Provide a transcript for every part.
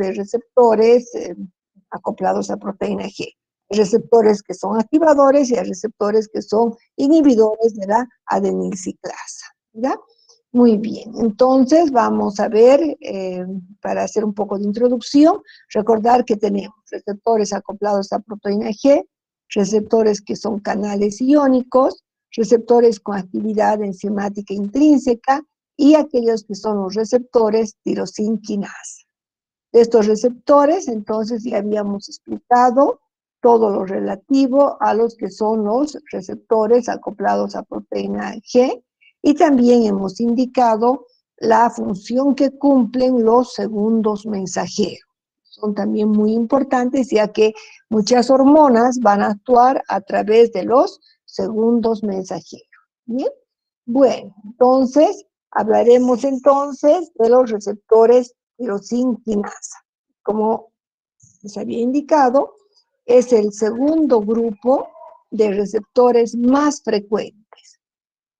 de receptores acoplados a proteína G. Receptores que son activadores y hay receptores que son inhibidores de la adenilciclasa, ¿ya? Muy bien, entonces vamos a ver, para hacer un poco de introducción, recordar que tenemos receptores acoplados a proteína G, receptores que son canales iónicos, receptores con actividad enzimática intrínseca y aquellos que son los receptores tirosina quinasa. De estos receptores, entonces, ya habíamos explicado todo lo relativo a los que son los receptores acoplados a proteína G, y también hemos indicado la función que cumplen los segundos mensajeros. Son también muy importantes, ya que muchas hormonas van a actuar a través de los segundos mensajeros. ¿Bien? Bueno, entonces, hablaremos entonces de los receptores tirosina quinasa. Como les había indicado, es el segundo grupo de receptores más frecuentes.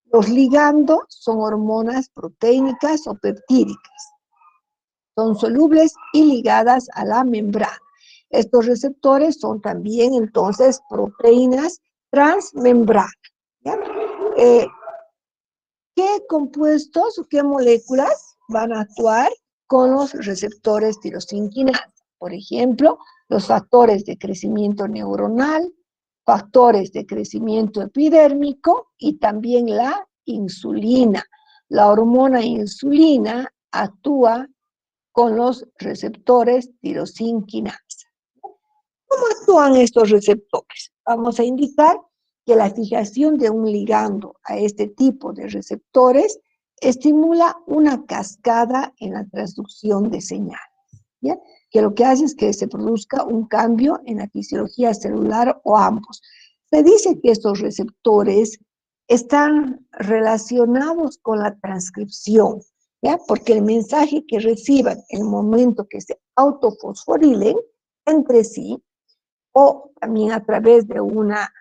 Los ligandos son hormonas proteínicas o peptídicas. Son solubles y ligadas a la membrana. Estos receptores son también entonces proteínas transmembrana. ¿Ya? ¿Qué compuestos o qué moléculas van a actuar con los receptores tirosina quinasa? Por ejemplo, los factores de crecimiento neuronal, factores de crecimiento epidérmico y también la insulina. La hormona insulina actúa con los receptores tirosina quinasa. ¿Cómo actúan estos receptores? Vamos a indicar que la fijación de un ligando a este tipo de receptores estimula una cascada en la transducción de señales, ¿ya? Que lo que hace es que se produzca un cambio en la fisiología celular o ambos. Se dice que estos receptores están relacionados con la transcripción, ¿ya? Porque el mensaje que reciban en el momento que se autofosforilen entre sí, o también a través de una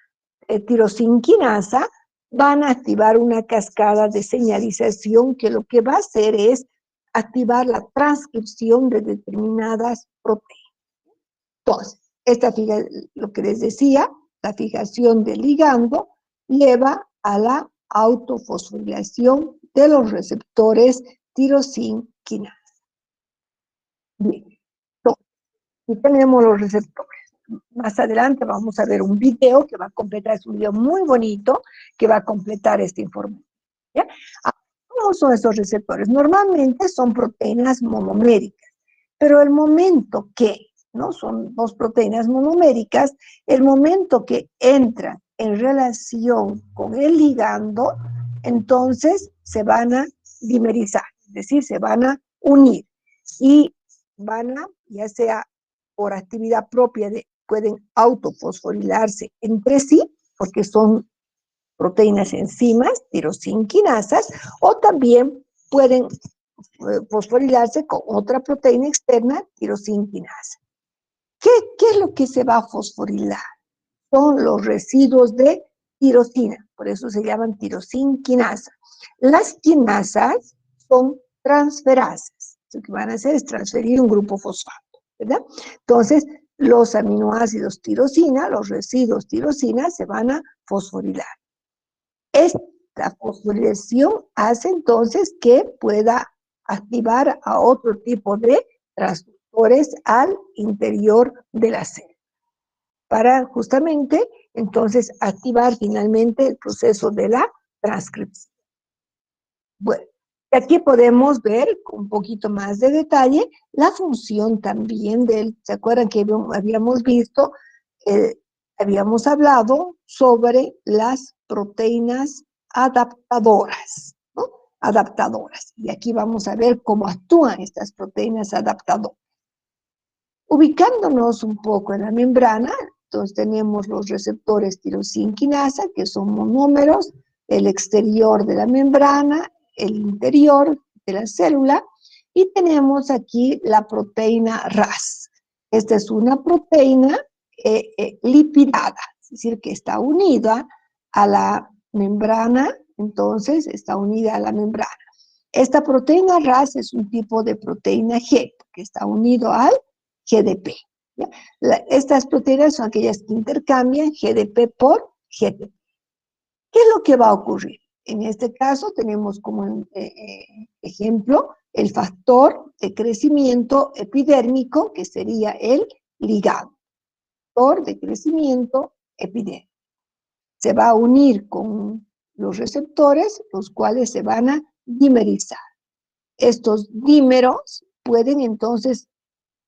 tirosina quinasa, van a activar una cascada de señalización que lo que va a hacer es activar la transcripción de determinadas proteínas. Entonces, lo que les decía, la fijación del ligando lleva a la autofosforilación de los receptores tirosina quinasa. Bien, entonces, aquí tenemos los receptores. Más adelante vamos a ver un video que va a completar, es un video muy bonito que va a completar esta información. ¿Ya? ¿Cómo son estos receptores? Normalmente son proteínas monoméricas, pero el momento que, ¿no? Son dos proteínas monoméricas, el momento que entran en relación con el ligando, entonces se van a dimerizar, es decir, se van a unir y van a, ya sea por actividad propia, pueden autofosforilarse entre sí, porque son proteínas enzimas, tirosina quinasas, o también pueden fosforilarse con otra proteína externa, tirosina quinasa. ¿Qué es lo que se va a fosforilar? Son los residuos de tirosina, por eso se llaman tirosina quinasa. Las quinasas son transferasas, lo que van a hacer es transferir un grupo fosfato, ¿verdad? Entonces, los aminoácidos tirosina, los residuos tirosina, se van a fosforilar. Esta fosforilación hace entonces que pueda activar a otro tipo de transductores al interior de la célula, para justamente entonces activar finalmente el proceso de la transcripción. Bueno, aquí podemos ver con un poquito más de detalle la función también del, ¿se acuerdan que habíamos visto, habíamos hablado sobre las proteínas adaptadoras, ¿no? Adaptadoras. Y aquí vamos a ver cómo actúan estas proteínas adaptadoras. Ubicándonos un poco en la membrana, entonces tenemos los receptores tirosina quinasa, que son monómeros, el exterior de la membrana, el interior de la célula, y tenemos aquí la proteína RAS. Esta es una proteína lipidada, es decir, que está unida a la membrana, entonces está unida a la membrana. Esta proteína RAS es un tipo de proteína G, que está unido al GDP. ¿Ya? Estas proteínas son aquellas que intercambian GDP por GTP. ¿Qué es lo que va a ocurrir? En este caso tenemos como ejemplo el factor de crecimiento epidérmico, que sería el ligado. Factor de crecimiento epidérmico. Se va a unir con los receptores, los cuales se van a dimerizar. Estos dímeros pueden entonces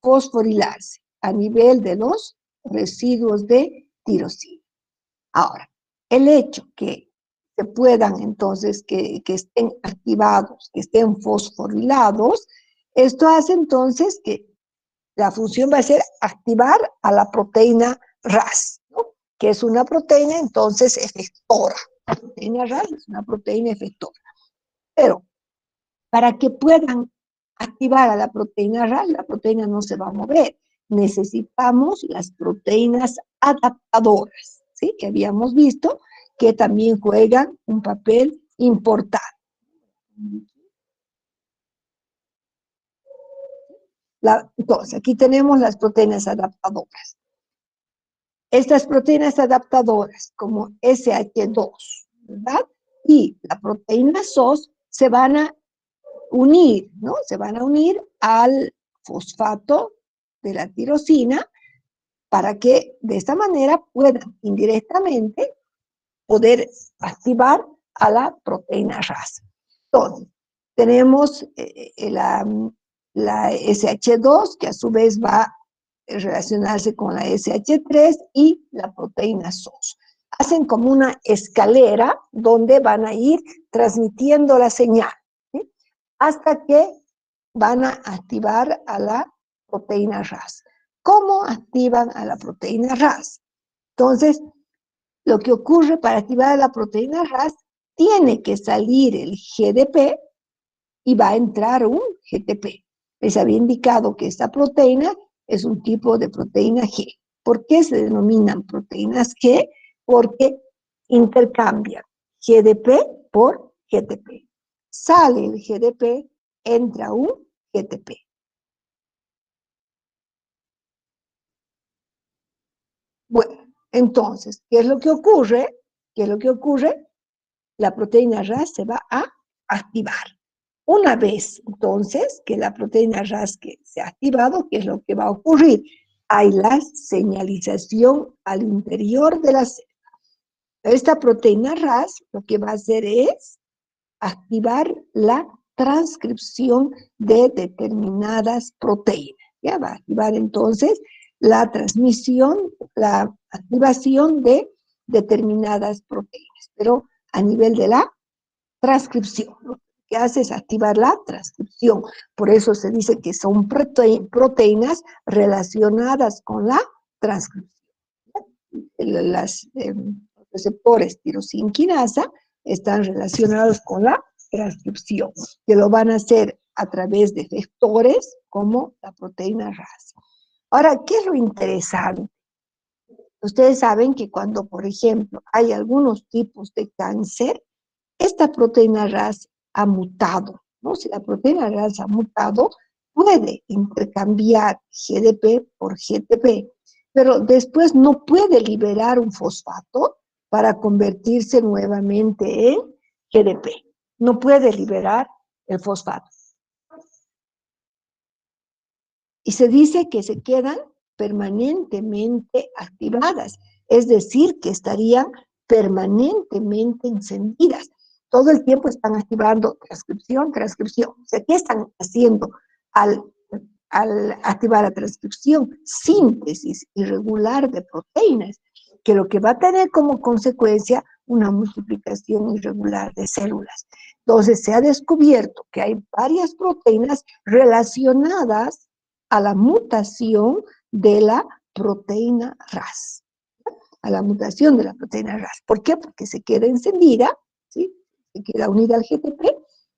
fosforilarse a nivel de los residuos de tirosina. Ahora, el hecho que se puedan entonces, que estén activados, que estén fosforilados, esto hace entonces que la función va a ser activar a la proteína RAS, ¿no? Que es una proteína entonces efectora. La proteína RAS es una proteína efectora. Pero para que puedan activar a la proteína RAS, la proteína no se va a mover. Necesitamos las proteínas adaptadoras, ¿sí? Que habíamos visto que también juegan un papel importante. Entonces, aquí tenemos las proteínas adaptadoras. Estas proteínas adaptadoras, como SH2, ¿verdad? Y la proteína SOS se van a unir, ¿no? Se van a unir al fosfato de la tirosina para que de esta manera puedan indirectamente poder activar a la proteína RAS. Entonces, tenemos la SH2, que a su vez va a relacionarse con la SH3 y la proteína SOS. Hacen como una escalera donde van a ir transmitiendo la señal, ¿sí? Hasta que van a activar a la proteína RAS. ¿Cómo activan a la proteína RAS? Entonces, lo que ocurre para activar a la proteína RAS, tiene que salir el GDP y va a entrar un GTP. Les había indicado que esta proteína es un tipo de proteína G. ¿Por qué se denominan proteínas G? Porque intercambian GDP por GTP. Sale el GDP, entra un GTP. Bueno, entonces, ¿qué es lo que ocurre? ¿Qué es lo que ocurre? La proteína RAS se va a activar. Una vez, entonces, que la proteína RAS que se ha activado, ¿qué es lo que va a ocurrir? Hay la señalización al interior de la célula. Esta proteína RAS lo que va a hacer es activar la transcripción de determinadas proteínas. Ya va a activar entonces la transmisión, la activación de determinadas proteínas, pero a nivel de la transcripción. Lo que hace es activar la transcripción. Por eso se dice que son proteínas relacionadas con la transcripción. Los receptores tirosina quinasa están relacionados con la transcripción, que lo van a hacer a través de efectores como la proteína RAS. Ahora, ¿qué es lo interesante? Ustedes saben que cuando, por ejemplo, hay algunos tipos de cáncer, esta proteína RAS ha mutado, ¿no? Si la proteína RAS ha mutado, puede intercambiar GDP por GTP, pero después no puede liberar un fosfato para convertirse nuevamente en GDP. No puede liberar el fosfato. Y se dice que se quedan permanentemente activadas, es decir, que estarían permanentemente encendidas. Todo el tiempo están activando transcripción, transcripción. O sea, ¿qué están haciendo al activar la transcripción? Síntesis irregular de proteínas, que lo que va a tener como consecuencia una multiplicación irregular de células. Entonces, se ha descubierto que hay varias proteínas relacionadas a la mutación de la proteína RAS, a la mutación de la proteína RAS. ¿Por qué? Porque se queda encendida, ¿sí? Se queda unida al GTP,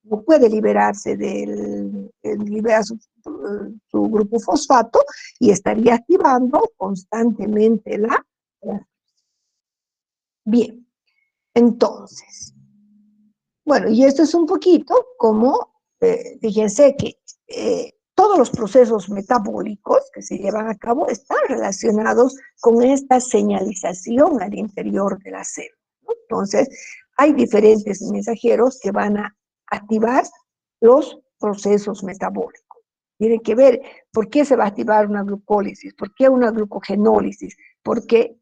no puede liberarse libera su grupo fosfato y estaría activando constantemente la. Bien, entonces, bueno, y esto es un poquito como, fíjense que todos los procesos metabólicos que se llevan a cabo están relacionados con esta señalización al interior de la célula, ¿no? Entonces, hay diferentes mensajeros que van a activar los procesos metabólicos. Tiene que ver por qué se va a activar una glucólisis, por qué una glucogenólisis, porque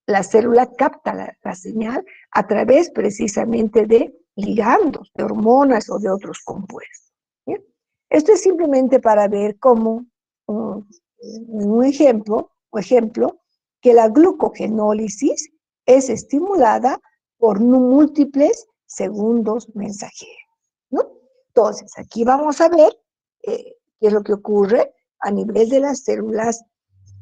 la célula capta la señal a través precisamente de ligandos, de hormonas o de otros compuestos. ¿Bien? Esto es simplemente para ver cómo, un ejemplo, que la glucogenólisis es estimulada por múltiples segundos mensajeros, ¿no? Entonces, aquí vamos a ver qué es lo que ocurre a nivel de las células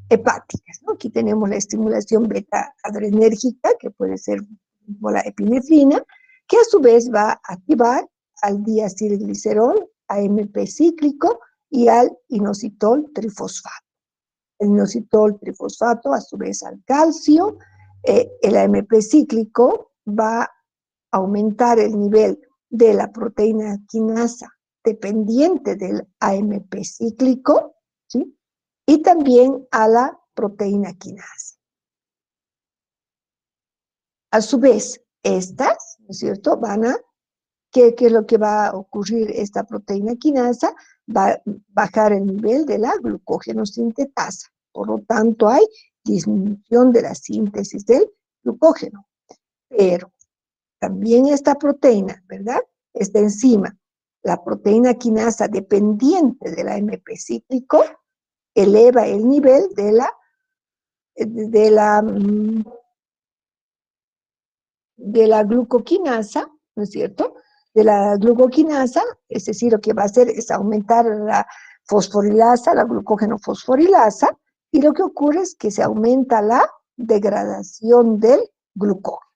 hepáticas, ¿no? Aquí tenemos la estimulación beta-adrenérgica, que puede ser por la epinefrina, que a su vez va a activar al diacilglicerol, AMP cíclico y al inositol trifosfato. El inositol trifosfato a su vez al calcio, el AMP cíclico va a aumentar el nivel de la proteína quinasa dependiente del AMP cíclico, ¿sí? Y también a la proteína quinasa. A su vez, estas, ¿no es cierto?, ¿qué es lo que va a ocurrir? Esta proteína quinasa va a bajar el nivel de la glucógeno sintetasa. Por lo tanto, hay disminución de la síntesis del glucógeno. Pero también esta proteína, ¿verdad?, esta enzima, la proteína quinasa dependiente del AMP cíclico, eleva el nivel de la glucoquinasa, ¿no es cierto? De la glucoquinasa, es decir, lo que va a hacer es aumentar la fosforilasa, la glucógeno fosforilasa, y lo que ocurre es que se aumenta la degradación del glucógeno.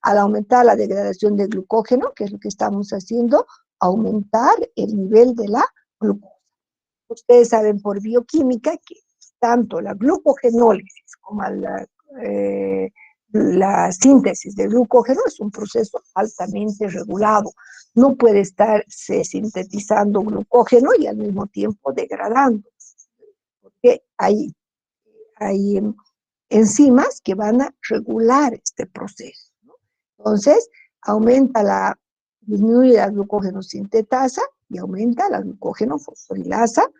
Al aumentar la degradación del glucógeno, que es lo que estamos haciendo, aumentar el nivel de la glucosa. Ustedes saben por bioquímica que tanto la glucogenólisis como la síntesis de glucógeno es un proceso altamente regulado. No puede estarse sintetizando glucógeno y al mismo tiempo degradando, porque hay enzimas que van a regular este proceso, ¿no? Entonces, disminuye la glucógeno sintetasa y aumenta la glucógeno fosforilasa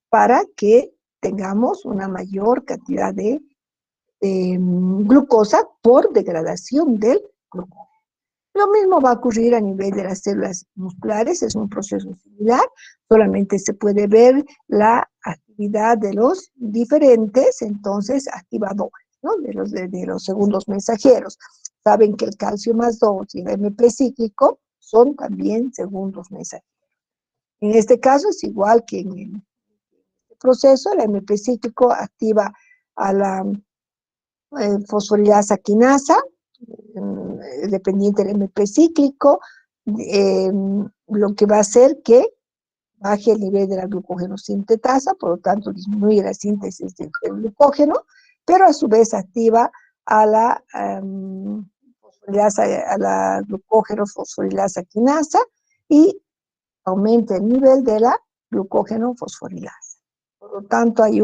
para que tengamos una mayor cantidad de glucosa por degradación del glucógeno. Lo mismo va a ocurrir a nivel de las células musculares, es un proceso similar, solamente se puede ver la actividad de los diferentes, entonces, activadores, ¿no?, de los segundos mensajeros. Saben que el calcio más 2 y el MP cíclico son también segundos mensajeros. En este caso es igual que en el proceso, el MP cíclico activa a la fosforilasa quinasa, dependiente del MP cíclico, lo que va a hacer que baje el nivel de la glucógeno sintetasa, por lo tanto disminuye la síntesis del glucógeno, pero a su vez activa a la glucógeno fosforilasa quinasa y aumenta el nivel de la glucógeno fosforilasa. Por lo tanto, hay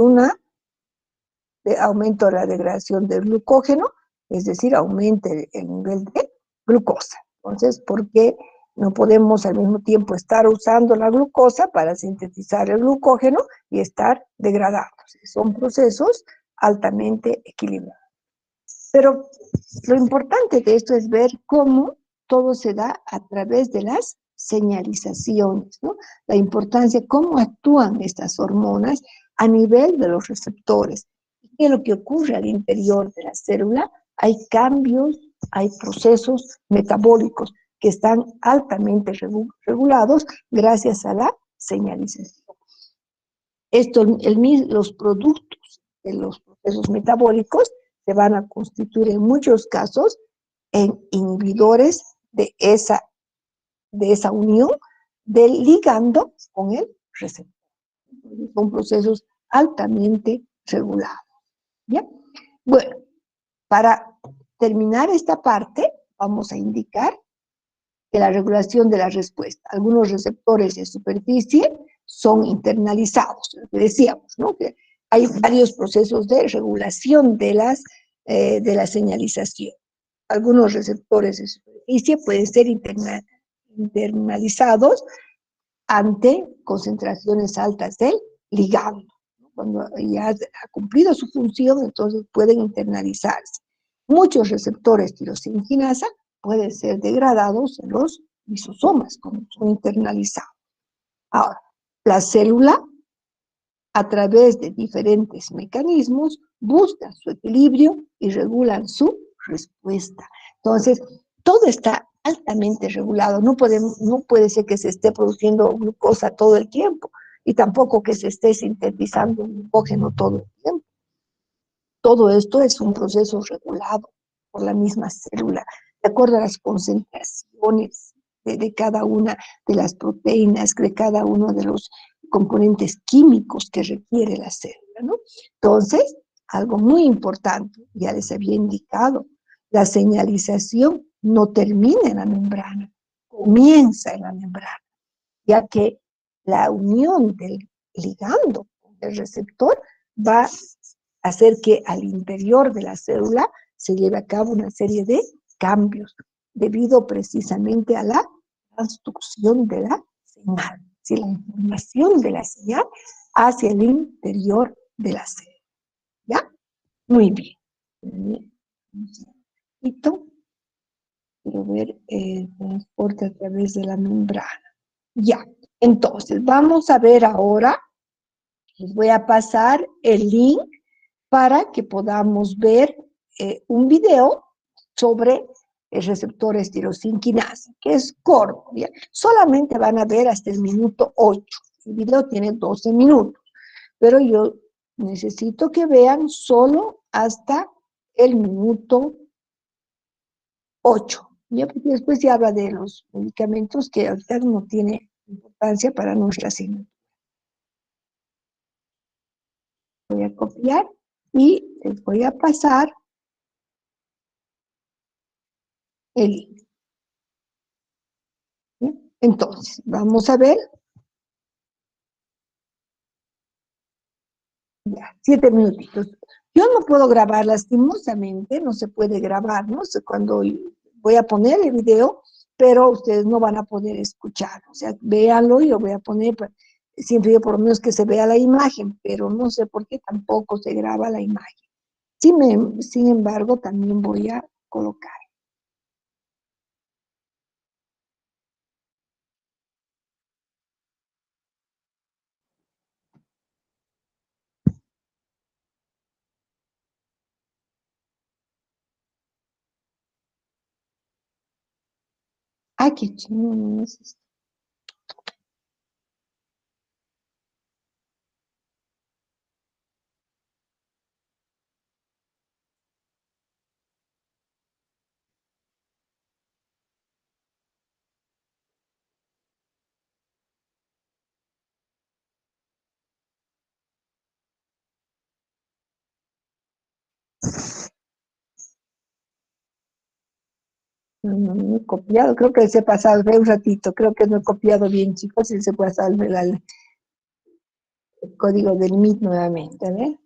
de aumento de la degradación del glucógeno, es decir, aumente el nivel de glucosa. Entonces, ¿por qué no podemos al mismo tiempo estar usando la glucosa para sintetizar el glucógeno y estar degradándose? Son procesos altamente equilibrados. Pero lo importante de esto es ver cómo todo se da a través de las señalizaciones, ¿no? La importancia, cómo actúan estas hormonas a nivel de los receptores. ¿Qué es lo que ocurre al interior de la célula? Hay cambios, hay procesos metabólicos que están altamente regulados gracias a la señalización. Los productos de los procesos metabólicos se van a constituir en muchos casos en inhibidores de esa unión del ligando con el receptor. Son procesos altamente regulados. ¿Bien? Bueno, para terminar esta parte, vamos a indicar que la regulación de la respuesta. Algunos receptores de superficie son internalizados. Decíamos, ¿no? Que hay varios procesos de regulación de la señalización. Algunos receptores de superficie pueden ser internalizados ante concentraciones altas del ligando. Cuando ya ha cumplido su función, entonces pueden internalizarse. Muchos receptores tirosinquinasa pueden ser degradados en los lisosomas, como son internalizados. Ahora, la célula, a través de diferentes mecanismos, buscan su equilibrio y regulan su respuesta. Entonces, todo está altamente regulado. No puede ser que se esté produciendo glucosa todo el tiempo y tampoco que se esté sintetizando glucógeno todo el tiempo. Todo esto es un proceso regulado por la misma célula, de acuerdo a las concentraciones de cada una de las proteínas, de cada uno de los componentes químicos que requiere la célula, ¿no? Entonces, algo muy importante, ya les había indicado, la señalización no termina en la membrana, comienza en la membrana, ya que la unión del ligando con el receptor va a hacer que al interior de la célula se lleve a cabo una serie de cambios, debido precisamente a la transducción de la señal, si la información de la señal hacia el interior de la célula. ¿Ya? Muy bien. Quiero ver el transporte a través de la membrana. Ya, entonces vamos a ver ahora, les voy a pasar el link para que podamos ver un video sobre receptores tirosinquinasa, que es corto, ¿ya? Solamente van a ver hasta el minuto 8. El video tiene 12 minutos, pero yo necesito que vean solo hasta el minuto 8. ¿Ya? Porque después se habla de los medicamentos que ahorita no tiene importancia para nuestra asignatura. Voy a copiar y les voy a pasar el link. ¿Sí? Entonces, vamos a ver. Ya, 7 minutitos. Yo no puedo grabar, lastimosamente, no se puede grabar, ¿no? Cuando voy a poner el video, pero ustedes no van a poder escuchar. O sea, véanlo y lo voy a poner, siempre yo por lo menos que se vea la imagen, pero no sé por qué tampoco se graba la imagen. Sin embargo, también voy a colocar. Ay, qué chino, no es esto. No he copiado, creo que se pasado, ve un ratito, creo que no he copiado bien, chicos, y se puede salvar el código del Meet nuevamente, a ver.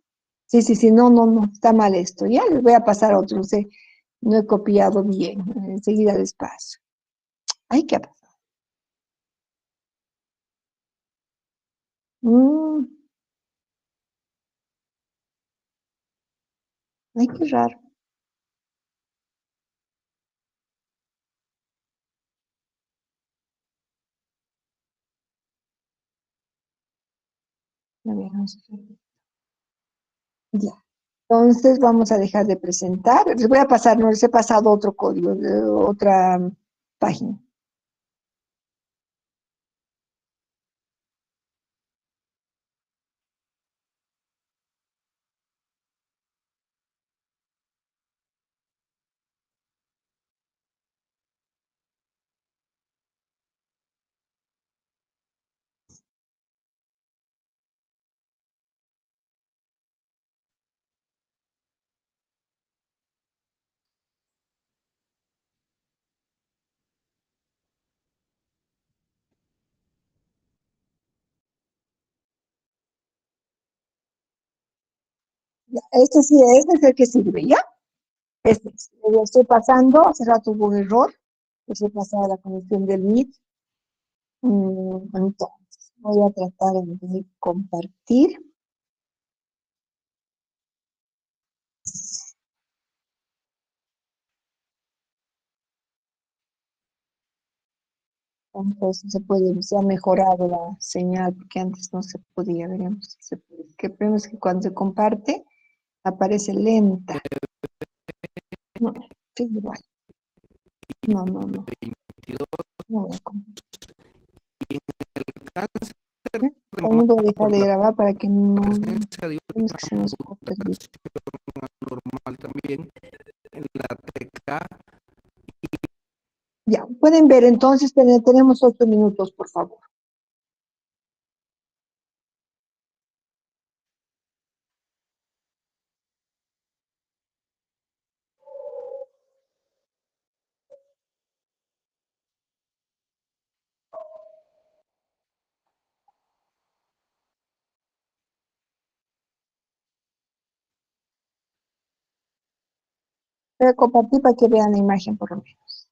Sí, sí, sí, no, está mal esto, ya les voy a pasar otro, no he copiado bien, enseguida les paso. Ay, ¿qué ha pasado? Mm, ay, qué raro. A ver, vamos a ver. Ya. Entonces vamos a dejar de presentar. Les voy a pasar, no les he pasado otro código de otra página. Ya, este es el que sirve, ¿ya? Este es. Lo estoy pasando, hace rato hubo un error, estoy pasando la conexión del Meet. Entonces, voy a tratar de compartir. Entonces se ha mejorado la señal, porque antes no se podía, veremos si se puede. Que vemos que cuando se comparte, aparece lenta. No, sí, igual. No, no, no. No voy a compartir. También voy a dejar de grabar para que no, no es que se nos corte el video. normal también en la TK. Ya, pueden ver, entonces tenemos 8 minutos, por favor. Voy a compartir para que vean la imagen por lo menos.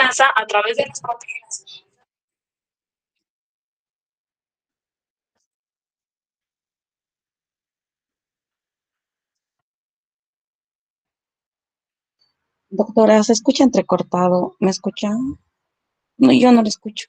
confianza a través de las proteínas. Doctora, se escucha entrecortado. ¿Me escuchan? No, yo no lo escucho.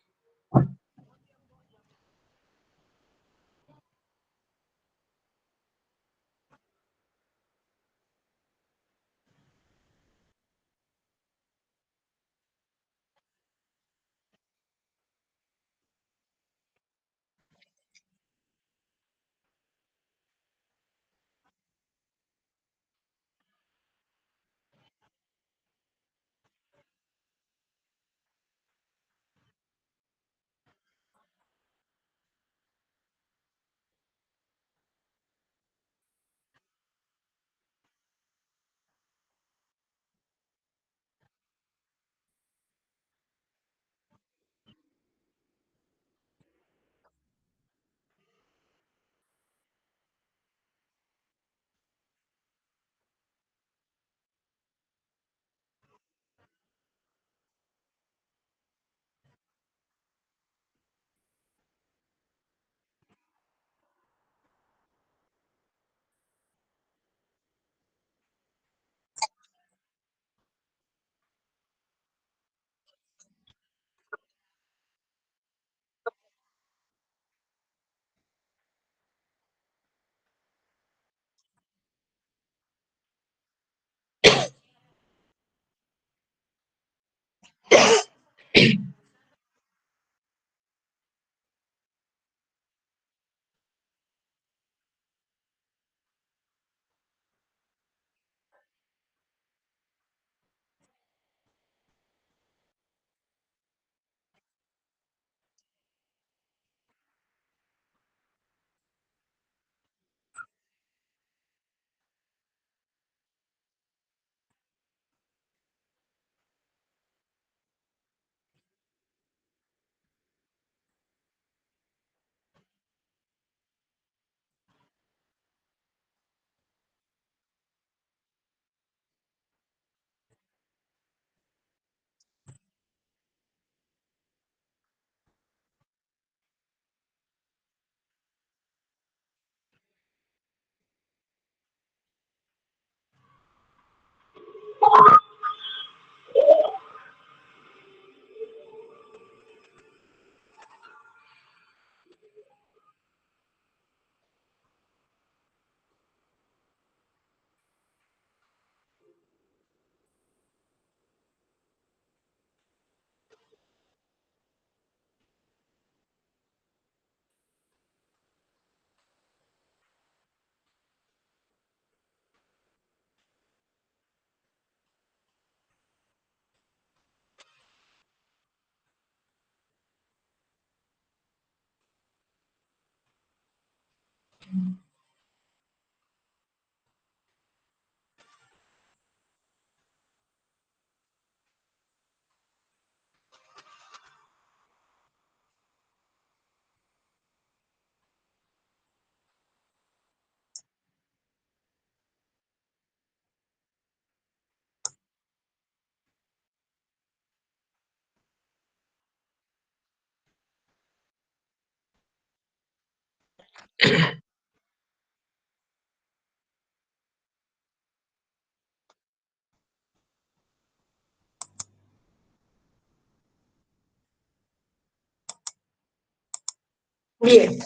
Bien.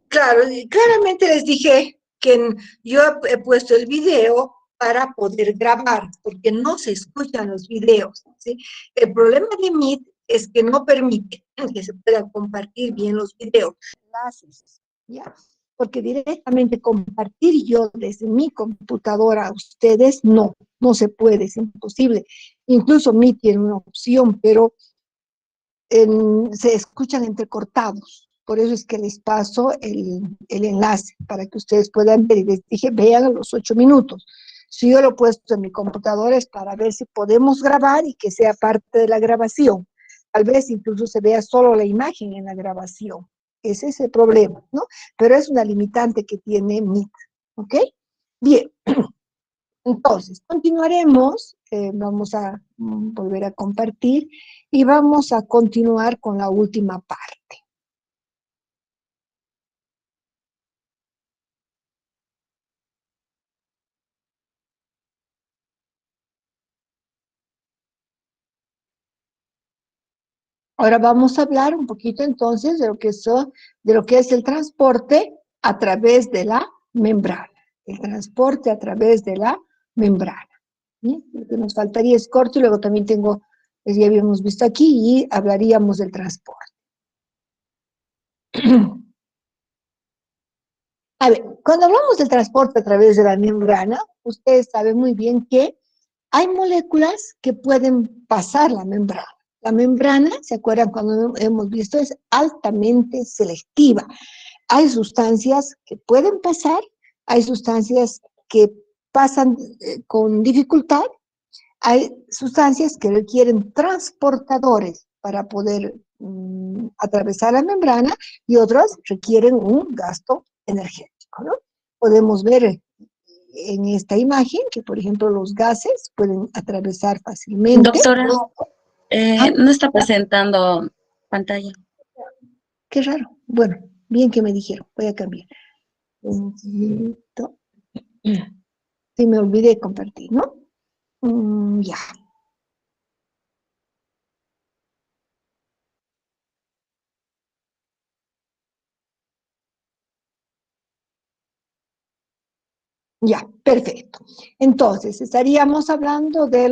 Claro, y claramente les dije que yo he puesto el video para poder grabar, porque no se escuchan los videos, ¿sí? El problema de Meet es que no permite que se puedan compartir bien los videos. Enlaces, ¿ya? Porque directamente compartir yo desde mi computadora a ustedes, no se puede, es imposible. Incluso Meet tiene una opción, pero se escuchan entrecortados. Por eso es que les paso el enlace para que ustedes puedan ver. Y les dije, vean a los 8 minutos. Si yo lo he puesto en mi computadora es para ver si podemos grabar y que sea parte de la grabación. Tal vez incluso se vea solo la imagen en la grabación. Ese es el problema, ¿no? Pero es una limitante que tiene Meet, ¿ok? Bien. Entonces, continuaremos, vamos a volver a compartir y vamos a continuar con la última parte. Ahora vamos a hablar un poquito entonces de lo que es el transporte a través de la membrana. El transporte a través de la membrana. ¿Sí? Lo que nos faltaría es corto y luego también tengo, ya habíamos visto aquí, y hablaríamos del transporte. A ver, cuando hablamos del transporte a través de la membrana, ustedes saben muy bien que hay moléculas que pueden pasar la membrana. La membrana, ¿se acuerdan cuando hemos visto? Es altamente selectiva. Hay sustancias que pueden pasar, hay sustancias que pasan con dificultad, hay sustancias que requieren transportadores para poder atravesar la membrana y otras requieren un gasto energético, ¿no? Podemos ver en esta imagen que, por ejemplo, los gases pueden atravesar fácilmente. Doctora, Ah, no está presentando pantalla. qué raro. Bueno, bien que me dijeron, voy a cambiar. Un segundito. Sí, me olvidé de compartir, ¿no? Ya. Ya, perfecto. Entonces, estaríamos hablando de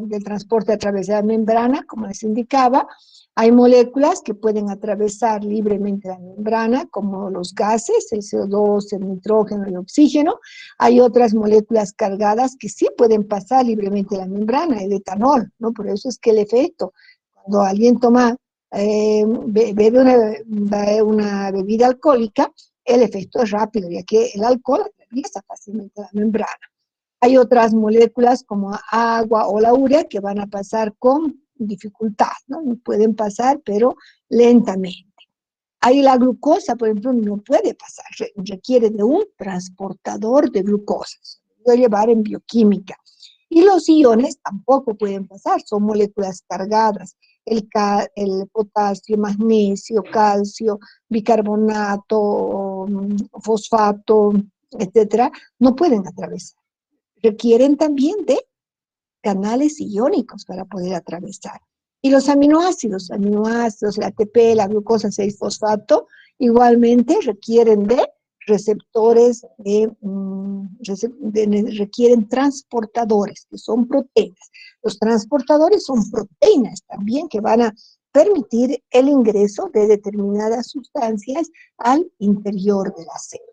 del transporte a través de la membrana, como les indicaba. Hay moléculas que pueden atravesar libremente la membrana, como los gases, el CO2, el nitrógeno, el oxígeno. Hay otras moléculas cargadas que sí pueden pasar libremente la membrana, el etanol, ¿no? Por eso es que el efecto, cuando alguien toma, bebe una bebida alcohólica, el efecto es rápido, ya que el alcohol atraviesa fácilmente la membrana. Hay otras moléculas como agua o la urea que van a pasar con dificultad, ¿no? Pueden pasar, pero lentamente. Hay la glucosa, por ejemplo, no puede pasar, requiere de un transportador de glucosa, se puede llevar en bioquímica. Y los iones tampoco pueden pasar, son moléculas cargadas. El potasio, magnesio, calcio, bicarbonato, fosfato, etcétera, no pueden atravesar. Requieren también de canales iónicos para poder atravesar. Y los aminoácidos, el ATP, la glucosa 6-fosfato, igualmente requieren de receptores, requieren transportadores, que son proteínas. Los transportadores son proteínas también que van a permitir el ingreso de determinadas sustancias al interior de la célula.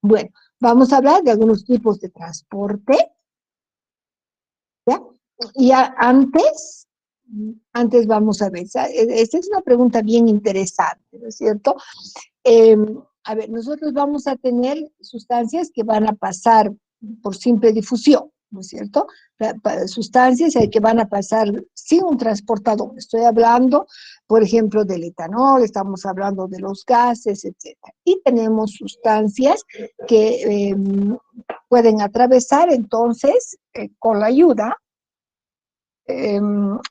Bueno, vamos a hablar de algunos tipos de transporte. ¿Ya? Y antes vamos a ver, esta es una pregunta bien interesante, ¿no es cierto? A ver, nosotros vamos a tener sustancias que van a pasar por simple difusión, ¿no es cierto? Sustancias que van a pasar sin un transportador. Estoy hablando, por ejemplo, del etanol, estamos hablando de los gases, etc. Y tenemos sustancias que pueden atravesar, entonces, con la ayuda.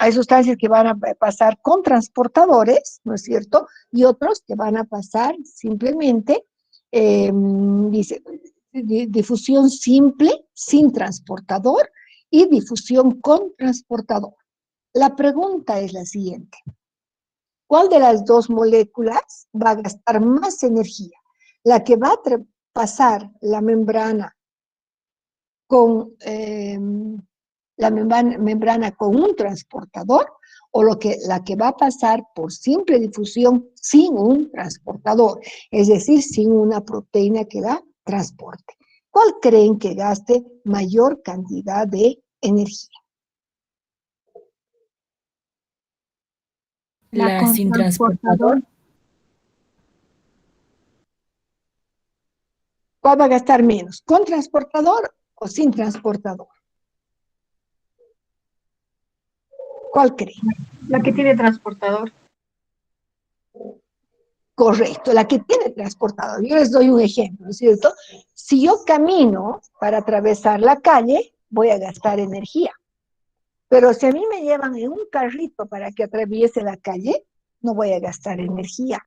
Hay sustancias que van a pasar con transportadores, ¿no es cierto? Y otros que van a pasar simplemente, dice, difusión simple, sin transportador, y difusión con transportador. La pregunta es la siguiente. ¿Cuál de las dos moléculas va a gastar más energía? ¿La que va a pasar la membrana con la membrana con un transportador o la que va a pasar por simple difusión sin un transportador, es decir, sin una proteína que da transporte? ¿Cuál creen que gaste mayor cantidad de energía? La sin transportador. ¿Cuál va a gastar menos? ¿Con transportador o sin transportador? ¿Cuál creen? La que tiene transportador. Correcto, la que tiene transportador. Yo les doy un ejemplo, ¿no es cierto? Si yo camino para atravesar la calle, voy a gastar energía. Pero si a mí me llevan en un carrito para que atraviese la calle, no voy a gastar energía.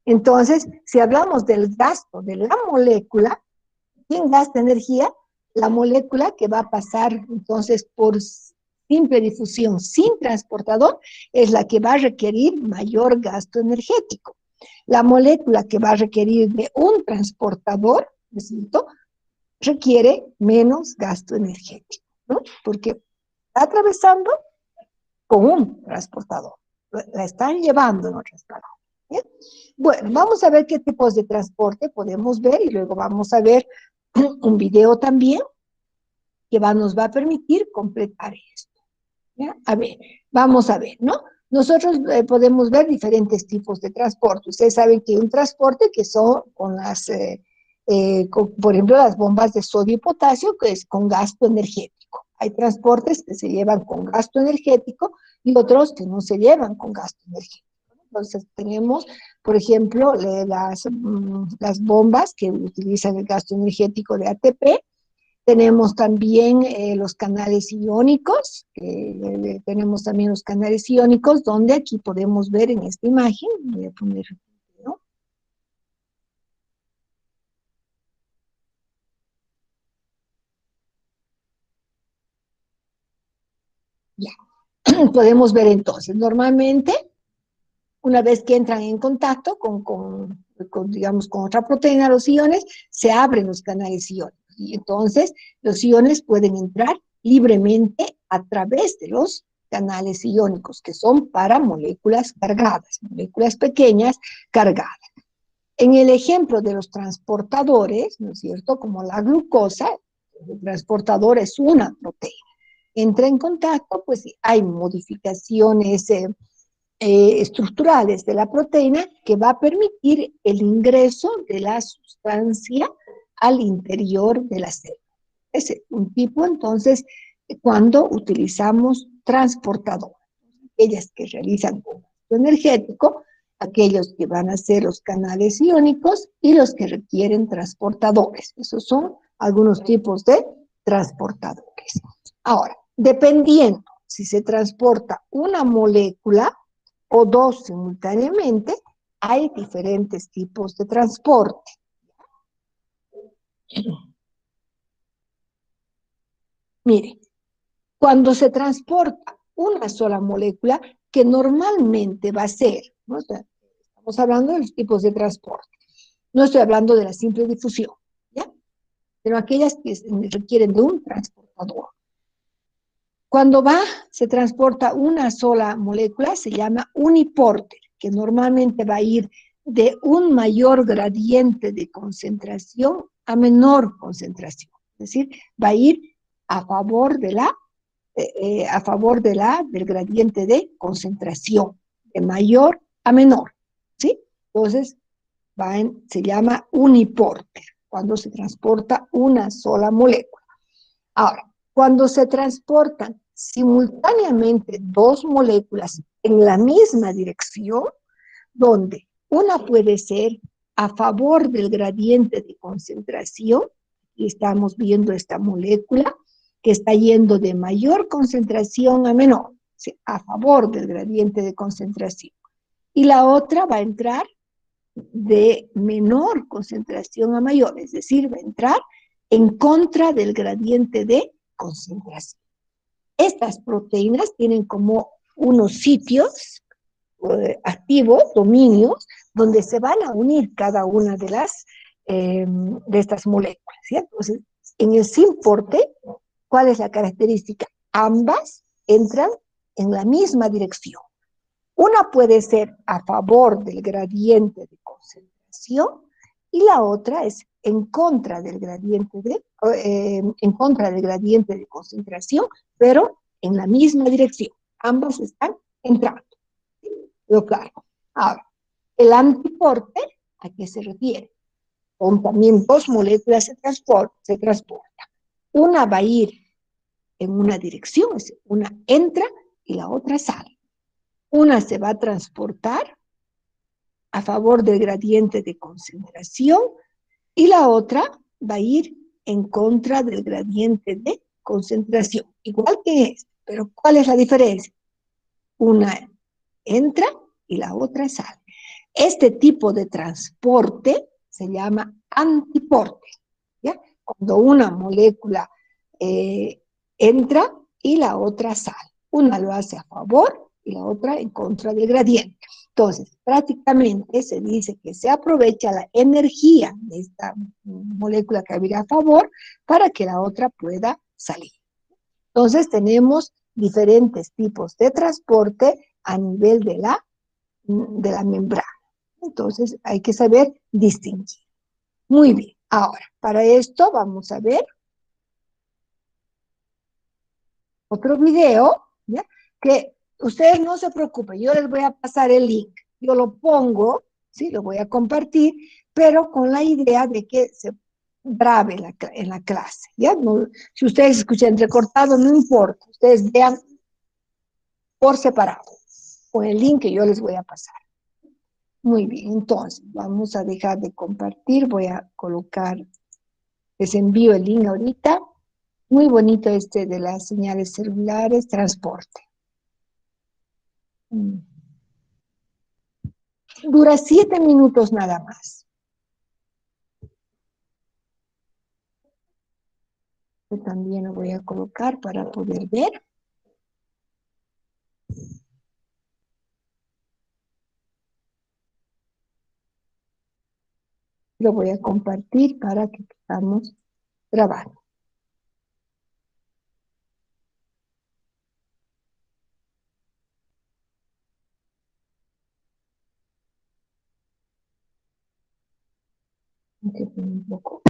Entonces, si hablamos del gasto de la molécula, ¿quién gasta energía? La molécula que va a pasar entonces por simple difusión sin transportador es la que va a requerir mayor gasto energético. La molécula que va a requerir de un transportador, ¿necesito? Requiere menos gasto energético, ¿no? Porque está atravesando con un transportador. La están llevando en otras palabras. ¿Bien? Bueno, vamos a ver qué tipos de transporte podemos ver y luego vamos a ver un video también que nos va a permitir completar esto. ¿Ya? A ver, vamos a ver, ¿no? Nosotros podemos ver diferentes tipos de transporte. Ustedes saben que hay un transporte que son con las, por ejemplo, las bombas de sodio y potasio, que es con gasto energético. Hay transportes que se llevan con gasto energético y otros que no se llevan con gasto energético. Entonces tenemos, por ejemplo, las bombas que utilizan el gasto energético de ATP. Tenemos también los canales iónicos, tenemos también los canales iónicos, donde aquí podemos ver en esta imagen, voy a poner, ¿no? Ya, podemos ver entonces, normalmente, una vez que entran en contacto digamos, con otra proteína, los iones, se abren los canales iónicos. Y entonces los iones pueden entrar libremente a través de los canales iónicos, que son para moléculas cargadas, moléculas pequeñas cargadas. En el ejemplo de los transportadores, ¿no es cierto? Como la glucosa, el transportador es una proteína. Entra en contacto, pues hay modificaciones estructurales de la proteína que va a permitir el ingreso de la sustancia al interior de la célula. Es un tipo, entonces, cuando utilizamos transportadores, aquellas que realizan con gasto energético, aquellos que van a ser los canales iónicos y los que requieren transportadores. Esos son algunos tipos de transportadores. Ahora, dependiendo si se transporta una molécula o dos simultáneamente, hay diferentes tipos de transporte. Mire, cuando se transporta una sola molécula, que normalmente va a ser, ¿no? Estamos hablando de los tipos de transporte, no estoy hablando de la simple difusión, ¿ya? Pero aquellas que requieren de un transportador. Cuando se transporta una sola molécula, se llama uniporter, que normalmente va a ir de un mayor gradiente de concentración a menor concentración. Es decir, va a ir a favor del gradiente de concentración, de mayor a menor, ¿sí? Entonces, se llama uniporter, cuando se transporta una sola molécula. Ahora, cuando se transportan simultáneamente dos moléculas en la misma dirección, donde una puede ser a favor del gradiente de concentración, y estamos viendo esta molécula que está yendo de mayor concentración a menor, a favor del gradiente de concentración. Y la otra va a entrar de menor concentración a mayor, es decir, va a entrar en contra del gradiente de concentración. Estas proteínas tienen como unos sitios activos, dominios, donde se van a unir cada una de estas moléculas, ¿sí? Entonces, en el SIMporte, ¿cuál es la característica? Ambas entran en la misma dirección. Una puede ser a favor del gradiente de concentración y la otra es en contra del gradiente de concentración, pero en la misma dirección. Ambos están entrando. Pero claro. Ahora, el antiporte, ¿a qué se refiere? Con también dos moléculas se transportan. Una va a ir en una dirección, una entra y la otra sale. Una se va a transportar a favor del gradiente de concentración y la otra va a ir en contra del gradiente de concentración, igual que este. Pero ¿cuál es la diferencia? Una entra y la otra sale. Este tipo de transporte se llama antiporte, ¿ya? Cuando una molécula entra y la otra sale. Una lo hace a favor y la otra en contra del gradiente. Entonces, prácticamente se dice que se aprovecha la energía de esta molécula que viene a favor para que la otra pueda salir. Entonces, tenemos diferentes tipos de transporte a nivel de la membrana. Entonces, hay que saber distinguir. Muy bien. Ahora, para esto vamos a ver otro video, ¿ya? Que ustedes no se preocupen, yo les voy a pasar el link. Yo lo pongo, ¿sí? Lo voy a compartir, pero con la idea de que se grabe en la clase, ¿ya? No, si ustedes escuchan entrecortado, no importa. Ustedes vean por separado, con el link que yo les voy a pasar. Muy bien, entonces vamos a dejar de compartir, voy a colocar, les envío el link ahorita. Muy bonito este de las señales celulares, transporte. Dura 7 minutos nada más. Yo también lo voy a colocar para poder ver. Lo voy a compartir para que podamos grabar. Un poco.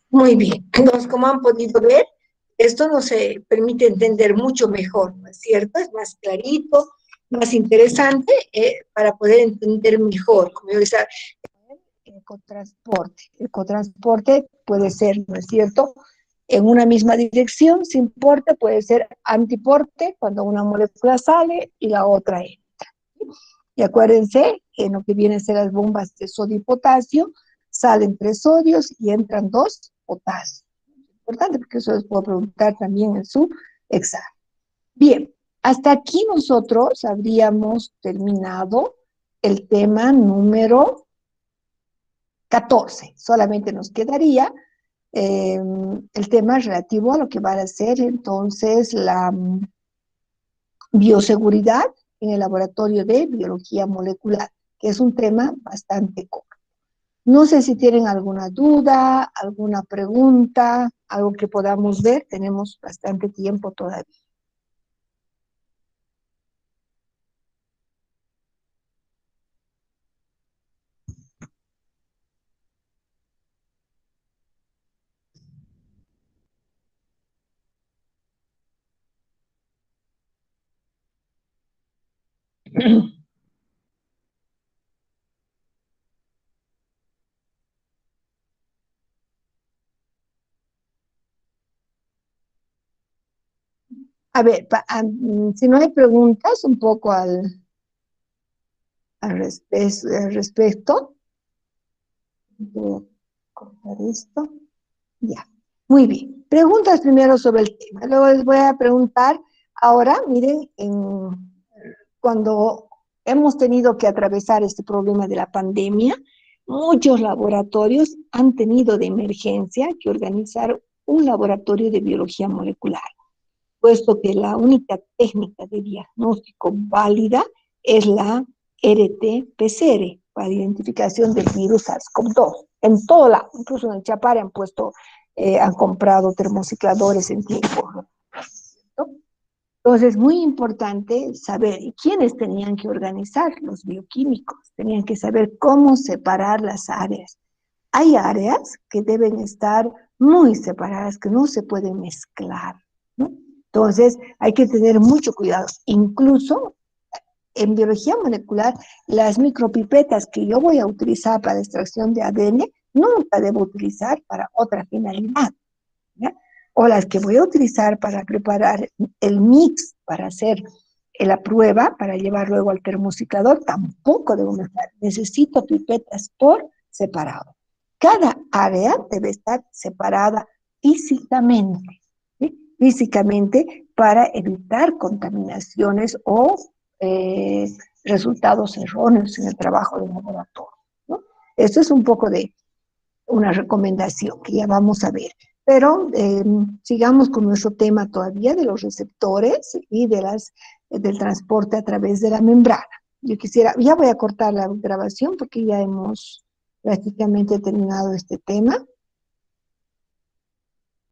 Muy bien. Entonces, como han podido ver, esto nos permite entender mucho mejor, ¿no es cierto? Es más clarito, más interesante para poder entender mejor. Como yo decía, ecotransporte. Ecotransporte puede ser, ¿no es cierto?, en una misma dirección, sin porte, puede ser antiporte, cuando una molécula sale y la otra entra. Y acuérdense que en lo que vienen a ser las bombas de sodio y potasio, salen 3 sodios y entran 2 potasios. Importante porque eso les puedo preguntar también en su examen. Bien, hasta aquí nosotros habríamos terminado el tema número 14. Solamente nos quedaría el tema relativo a lo que va a ser entonces la bioseguridad en el laboratorio de biología molecular, que es un tema bastante corto. No sé si tienen alguna duda, alguna pregunta, algo que podamos ver. Tenemos bastante tiempo todavía. A ver, si no hay preguntas un poco al respecto. cortar esto. Ya, muy bien. Preguntas primero sobre el tema. Luego les voy a preguntar ahora, miren, cuando hemos tenido que atravesar este problema de la pandemia, muchos laboratorios han tenido de emergencia que organizar un laboratorio de biología molecular, puesto que la única técnica de diagnóstico válida es la RT-PCR, para identificación del virus SARS-CoV-2. En todo lado, incluso en el Chapare han puesto, han comprado termocicladores en tiempo, ¿no? Entonces, muy importante saber quiénes tenían que organizar, los bioquímicos, tenían que saber cómo separar las áreas. Hay áreas que deben estar muy separadas, que no se pueden mezclar, ¿no? Entonces, hay que tener mucho cuidado. Incluso en biología molecular, las micropipetas que yo voy a utilizar para la extracción de ADN, nunca debo utilizar para otra finalidad, ¿ya? O las que voy a utilizar para preparar el mix, para hacer la prueba, para llevar luego al termociclador, tampoco debo mezclar. Necesito pipetas por separado. Cada área debe estar separada físicamente, ¿sí? Físicamente, para evitar contaminaciones o resultados erróneos en el trabajo de laboratorio, ¿no? Esto es un poco de una recomendación que ya vamos a ver. Pero sigamos con nuestro tema todavía de los receptores y del transporte a través de la membrana. Yo quisiera, ya voy a cortar la grabación porque ya hemos prácticamente terminado este tema.